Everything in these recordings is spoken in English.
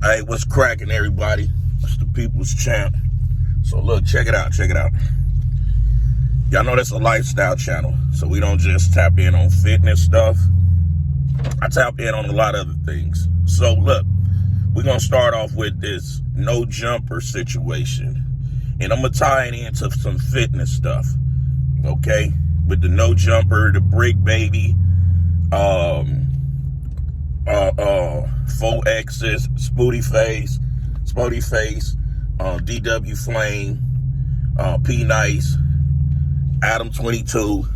Hey, what's cracking, everybody? It's the People's Champ. So look, check it out. Y'all know that's a lifestyle channel, so we don't just tap in on fitness stuff. I tap in on a lot of other things. So look, we're gonna start off with this no jumper situation, and I'm gonna tie it into some fitness stuff. Okay, with the no jumper, the brick baby, 4X's, Spooty Face, DW Flame, P Nice, Adam 22,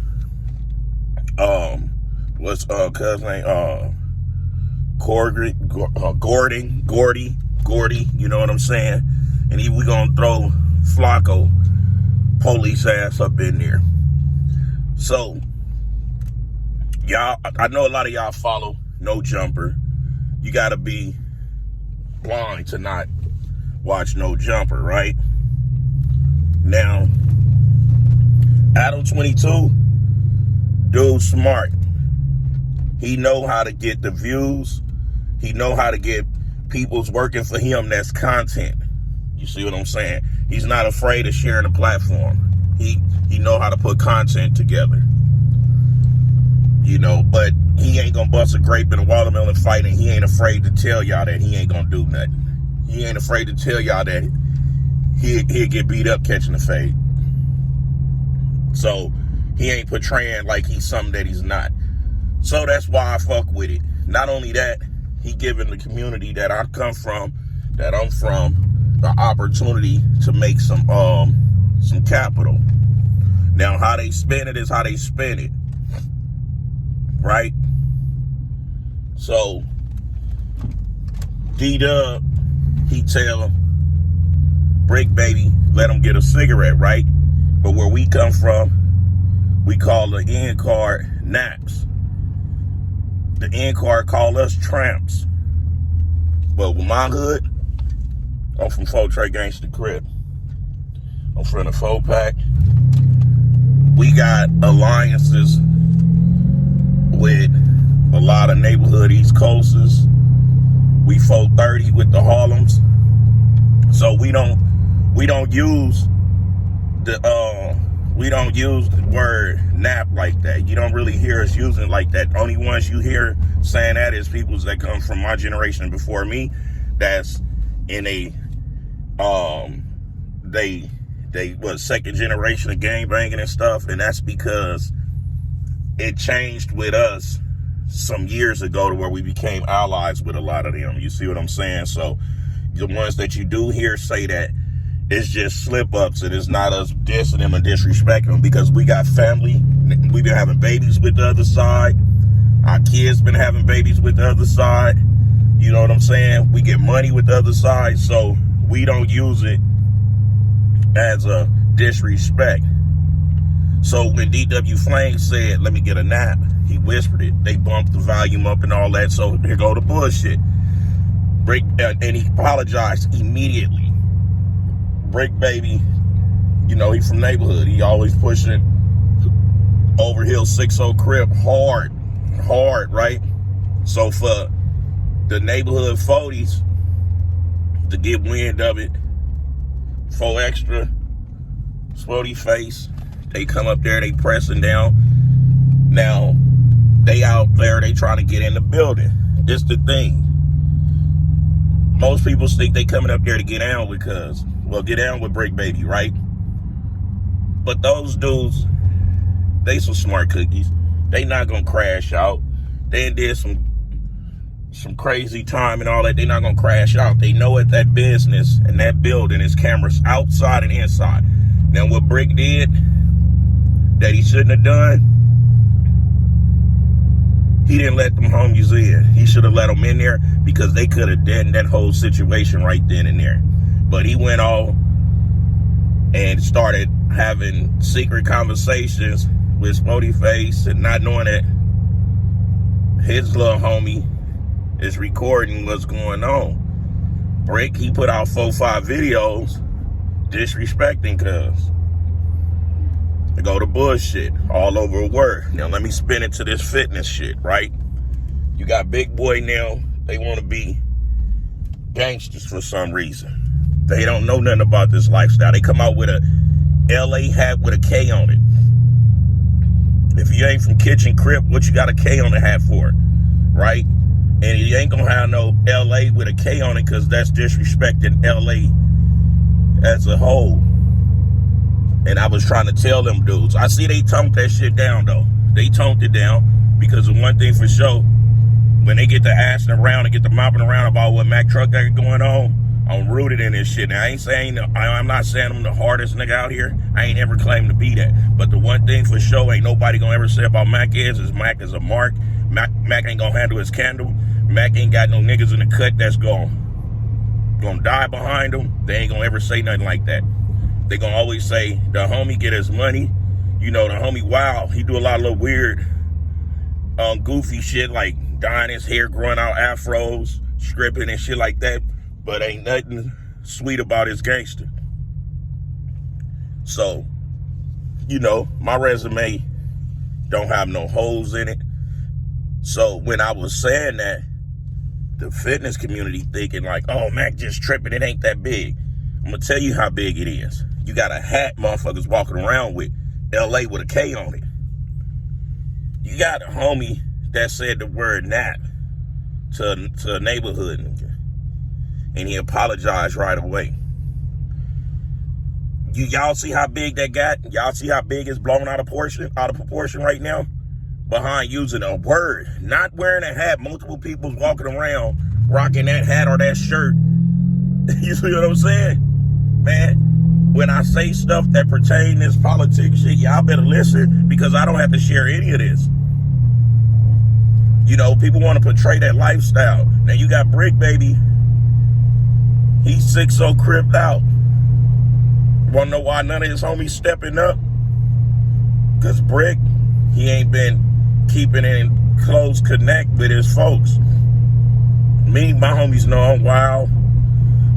what's cuz name? Gordy, you know what I'm saying? And we gonna throw Flacco police ass up in there. So y'all, I know a lot of y'all follow No Jumper. You gotta be blind to not watch No Jumper, right? Now, Adam 22, dude smart. He know how to get the views. He know how to get people's working for him that's content. You see what I'm saying? He's not afraid of sharing a platform. He know how to put content together. You know, but he ain't gonna bust a grape in a watermelon fight, and he ain't afraid to tell y'all that he ain't gonna do nothing. He ain't afraid to tell y'all that he'll get beat up catching the fade. So he ain't portraying like he's something that he's not. So that's why I fuck with it. Not only that, he giving the community that I come from, that I'm from, the opportunity to make some capital. Now, how they spend it is how they spend it, right? So D-Dub, he tell Brick Baby, let him get a cigarette, right? But where we come from, we call the end card naps. The end card call us tramps. But with my hood, I'm from Gangster crib. I'm from the 4-pack. We got alliances with a lot of neighborhood East Coasters. We 430 with the Harlems. So we don't use the word nap like that. You don't really hear us using it like that. Only ones you hear saying that is people that come from my generation before me. That's in a they was second generation of gang banging and stuff, and that's because it changed with us some years ago to where we became allies with a lot of them. You see what I'm saying? So the ones that you do hear say that, it's just slip-ups, and it's not us dissing them and disrespecting them, because we got family. We've been having babies with the other side. Our kids been having babies with the other side. You know what I'm saying? We get money with the other side, so we don't use it as a disrespect. So when DW Flame said, let me get a nap, he whispered it. They bumped the volume up and all that, so here go the bullshit. And he apologized immediately. Brick Baby, you know, he from neighborhood. He always pushing Overhill 60 crib hard, right? So for the neighborhood 40s to get wind of it, 4 extra, Spooty Face, they come up there, they pressing down. Now, they out there, they trying to get in the building. This the thing. Most people think they coming up there to get down because, well, get down with Brick Baby, right? But those dudes, they some smart cookies. They not gonna crash out. They did some crazy time and all that. They not gonna crash out. They know at that business and that building is cameras outside and inside. Now what Brick did that he shouldn't have done, he didn't let them homies in. He should have let them in there, because they could have done that whole situation right then and there. But he went off and started having secret conversations with Spooty Face, and not knowing that his little homie is recording what's going on. Brick, he put out 4-5 videos disrespecting cuz. They go to bullshit all over a word. Now let me spin it to this fitness shit, right? You got big boy now. They want to be gangsters for some reason. They don't know nothing about this lifestyle. They come out with a LA hat with a K on it. If you ain't from Kitchen Crip, what you got a K on the hat for, right? And you ain't gonna have no LA with a K on it because that's disrespecting LA as a whole. And I was trying to tell them dudes. I see they toned that shit down though. They toned it down because of one thing for sure. When they get to asking around and get to mopping around about what Mack Truck got going on, I'm rooted in this shit. Now, I'm not saying I'm the hardest nigga out here. I ain't ever claimed to be that. But the one thing for sure ain't nobody gonna ever say about Mack is Mack is a mark. Mack ain't gonna handle his candle. Mack ain't got no niggas in the cut that's gonna die behind him. They ain't gonna ever say nothing like that. They gonna always say, the homie get his money. You know, the homie, wow, he do a lot of little weird, goofy shit like dyeing his hair, growing out afros, stripping and shit like that. But ain't nothing sweet about his gangster. So, you know, my resume don't have no holes in it. So when I was saying that, the fitness community thinking like, oh, Mack just tripping, it ain't that big. I'm gonna tell you how big it is. You got a hat motherfuckers walking around with, LA with a K on it. You got a homie that said the word nap to a neighborhood nigga. And he apologized right away. Y'all see how big that got? Y'all see how big it's blown out of proportion right now? Behind using a word, not wearing a hat. Multiple people's walking around rocking that hat or that shirt. You see what I'm saying? Man, when I say stuff that pertain to this politics shit, y'all better listen because I don't have to share any of this. You know, people want to portray that lifestyle. Now you got Brick Baby. He's 6-0 cripped out. Wanna know why none of his homies stepping up? Because Brick, he ain't been keeping in close connect with his folks. Me, my homies know I'm wild.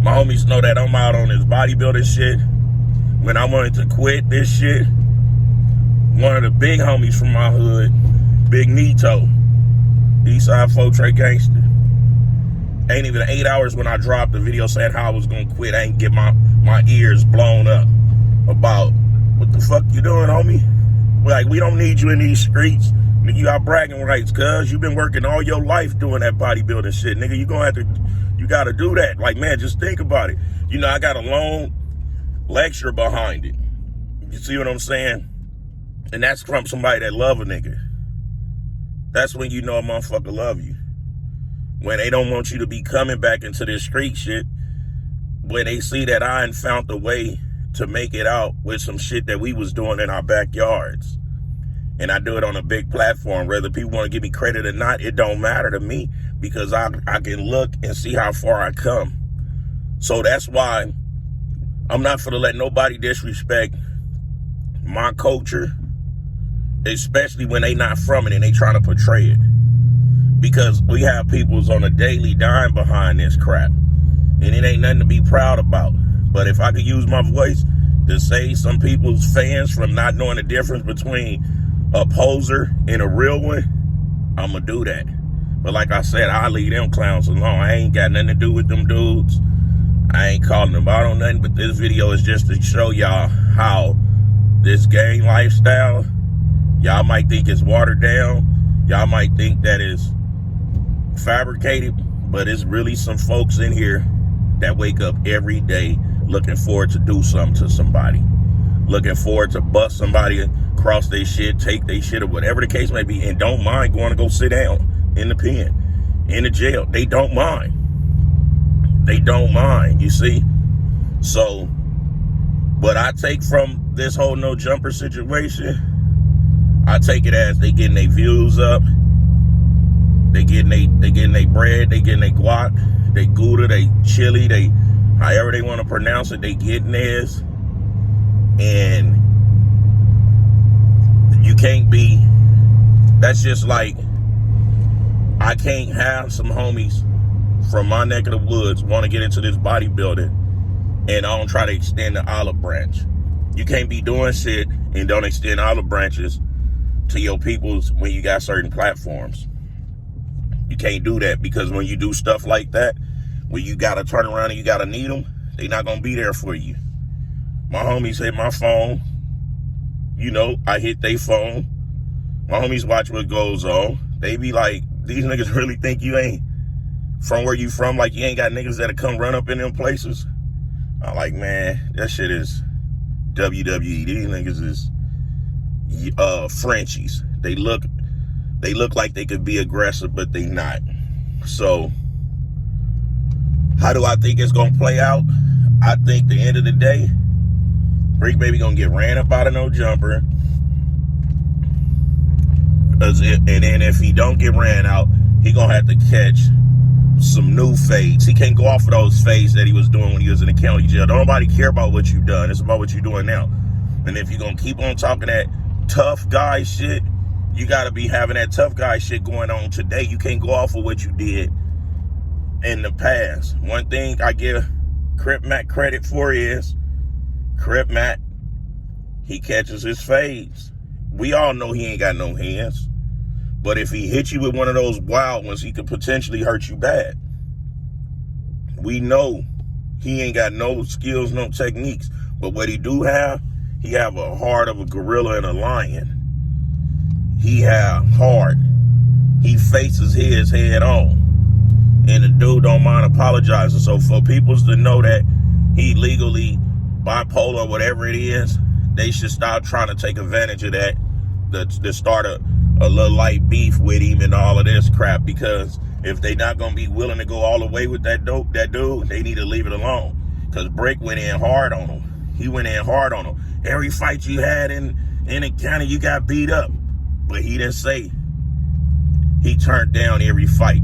My homies know that I'm out on this bodybuilding shit. When I wanted to quit this shit, one of the big homies from my hood, Big Nito, Eastside 4 Trey Gangster. Ain't even 8 hours when I dropped the video saying how I was gonna quit. I ain't get my ears blown up about what the fuck you doing, homie? Like, we don't need you in these streets. Nigga, you got bragging rights, cuz. You been working all your life doing that bodybuilding shit. Nigga, you gotta do that. Like, man, just think about it. You know, I got a long lecture behind it. You see what I'm saying? And that's from somebody that love a nigga. That's when you know a motherfucker love you. When they don't want you to be coming back into this street shit. When they see that I ain't found a way to make it out with some shit that we was doing in our backyards. And I do it on a big platform. Whether people want to give me credit or not, it don't matter to me because I can look and see how far I come. So that's why I'm not finna let nobody disrespect my culture, especially when they not from it and they trying to portray it. Because we have peoples on a daily dying behind this crap. And it ain't nothing to be proud about. But if I could use my voice to save some people's fans from not knowing the difference between a poser and a real one, I'm going to do that. But like I said, I leave them clowns alone. I ain't got nothing to do with them dudes. I ain't calling them out on nothing, but this video is just to show y'all how this gang lifestyle, y'all might think it's watered down. Y'all might think that it's fabricated, but it's really some folks in here that wake up every day looking forward to do something to somebody. Looking forward to bust somebody across their shit, take their shit, or whatever the case may be, and don't mind going to go sit down in the pen, in the jail. They don't mind. They don't mind, you see? So, what I take from this whole no jumper situation, I take it as they getting their views up, they getting their bread, they getting their guac, they gouda, they chili, they however they want to pronounce it, they getting theirs. And you can't be, that's just like, I can't have some homies from my neck of the woods want to get into this bodybuilding and I don't try to extend the olive branch. You can't be doing shit and don't extend olive branches to your peoples when you got certain platforms. You can't do that because when you do stuff like that, when you got to turn around and you got to need them, they not going to be there for you. My homies hit my phone. You know, I hit their phone. My homies watch what goes on. They be like, these niggas really think you ain't from where you from? Like, you ain't got niggas that'll come run up in them places? I'm like, man, that shit is WWE. These niggas is Frenchies. They look like they could be aggressive, but they not. So, how do I think it's gonna play out? I think the end of the day, Brick Baby gonna get ran up out of no jumper. And then if he don't get ran out, he gonna have to catch some new fades. He can't go off of those fades that he was doing when he was in the county jail. Don't nobody care about what you've done. It's about what you're doing now. And if you're gonna keep on talking that tough guy shit, you gotta be having that tough guy shit going on today. You can't go off of what you did in the past. One thing I give Crip Mac credit for is Crip Mac, he catches his fades. We all know he ain't got no hands. But if he hits you with one of those wild ones, he could potentially hurt you bad. We know he ain't got no skills, no techniques. But what he do have, he have a heart of a gorilla and a lion. He have heart. He faces his head on. And the dude don't mind apologizing. So for people to know that he legally bipolar, whatever it is, they should stop trying to take advantage of that to start a little light beef with him and all of this crap. Because if they not gonna be willing to go all the way with that dude, they need to leave it alone. Because Brick went in hard on him. He went in hard on him. Every fight you had in the county, you got beat up. But he didn't say he turned down every fight.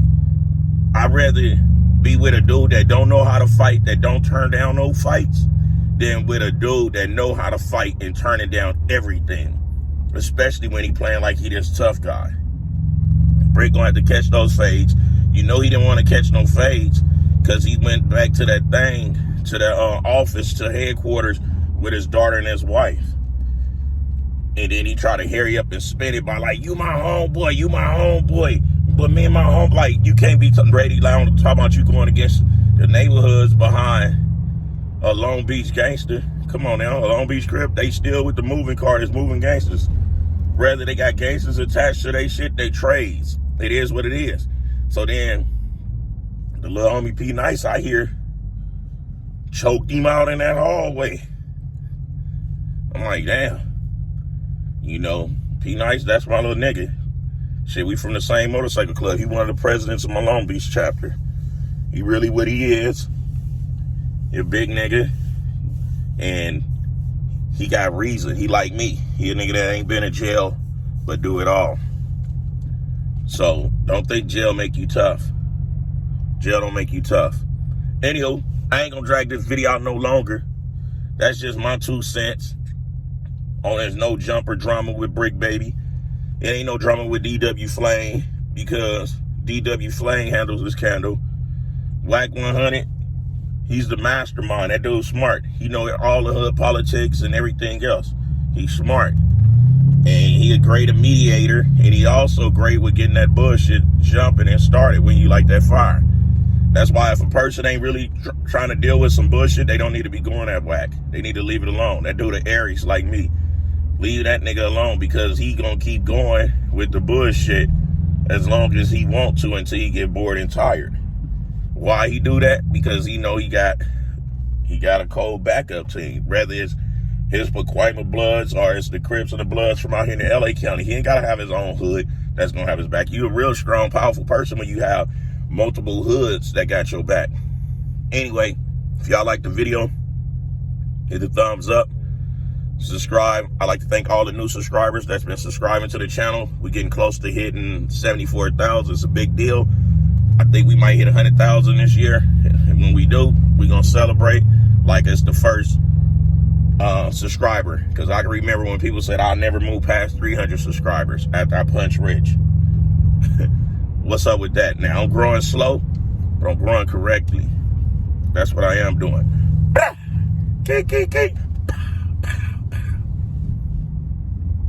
I'd rather be with a dude that don't know how to fight, that don't turn down no fights, than with a dude that know how to fight and turning down everything. Especially when he playing like he this tough guy. Brick gonna have to catch those fades. You know he didn't want to catch no fades because he went back to that thing, to the office, to headquarters with his daughter and his wife. And then he tried to hurry up and spin it by like, you my homeboy, you my homeboy. But me and my home, like, you can't be Brady Lounge talking about you going against the neighborhoods behind a Long Beach Gangster. Come on now, a Long Beach Crip, they still with the moving car that's moving gangsters. Whether they got gangsters attached to their shit, they trades. It is what it is. So then, the little homie P Nice, I hear, choked him out in that hallway. I'm like, damn. You know, P Nice, that's my little nigga. Shit, we from the same motorcycle club. He one of the presidents of my Long Beach chapter. He really what he is. He a big nigga. And he got reason. He like me. He a nigga that ain't been in jail, but do it all. So, don't think jail make you tough. Jail don't make you tough. Anywho, I ain't gonna drag this video out no longer. That's just my 2 cents. Oh, there's no jumper drama with Brick Baby. It ain't no drama with DW Flame because DW Flame handles this candle. Wack 100, he's the mastermind. That dude's smart. He know all the hood politics and everything else. He's smart. And he a great mediator. And he also great with getting that bullshit jumping and started when you light that fire. That's why if a person ain't really trying to deal with some bullshit, they don't need to be going at Wack. They need to leave it alone. That dude a Aries like me. Leave that nigga alone because he gonna keep going with the bullshit as long as he want to until he get bored and tired. Why he do that? Because he know he got a cold backup team. Whether it's his Pacoima Bloods or it's the Crips and the Bloods from out here in the LA County. He ain't gotta have his own hood that's gonna have his back. You a real strong, powerful person when you have multiple hoods that got your back. Anyway, if y'all like the video, hit the thumbs up. Subscribe. I'd like to thank all the new subscribers that's been subscribing to the channel. We're getting close to hitting 74,000. It's a big deal. I think we might hit 100,000 this year. And when we do, we're going to celebrate like it's the first subscriber. Because I can remember when people said I'll never move past 300 subscribers after I punch Rich. What's up with that? Now, I'm growing slow, but I'm growing correctly. That's what I am doing. Kick.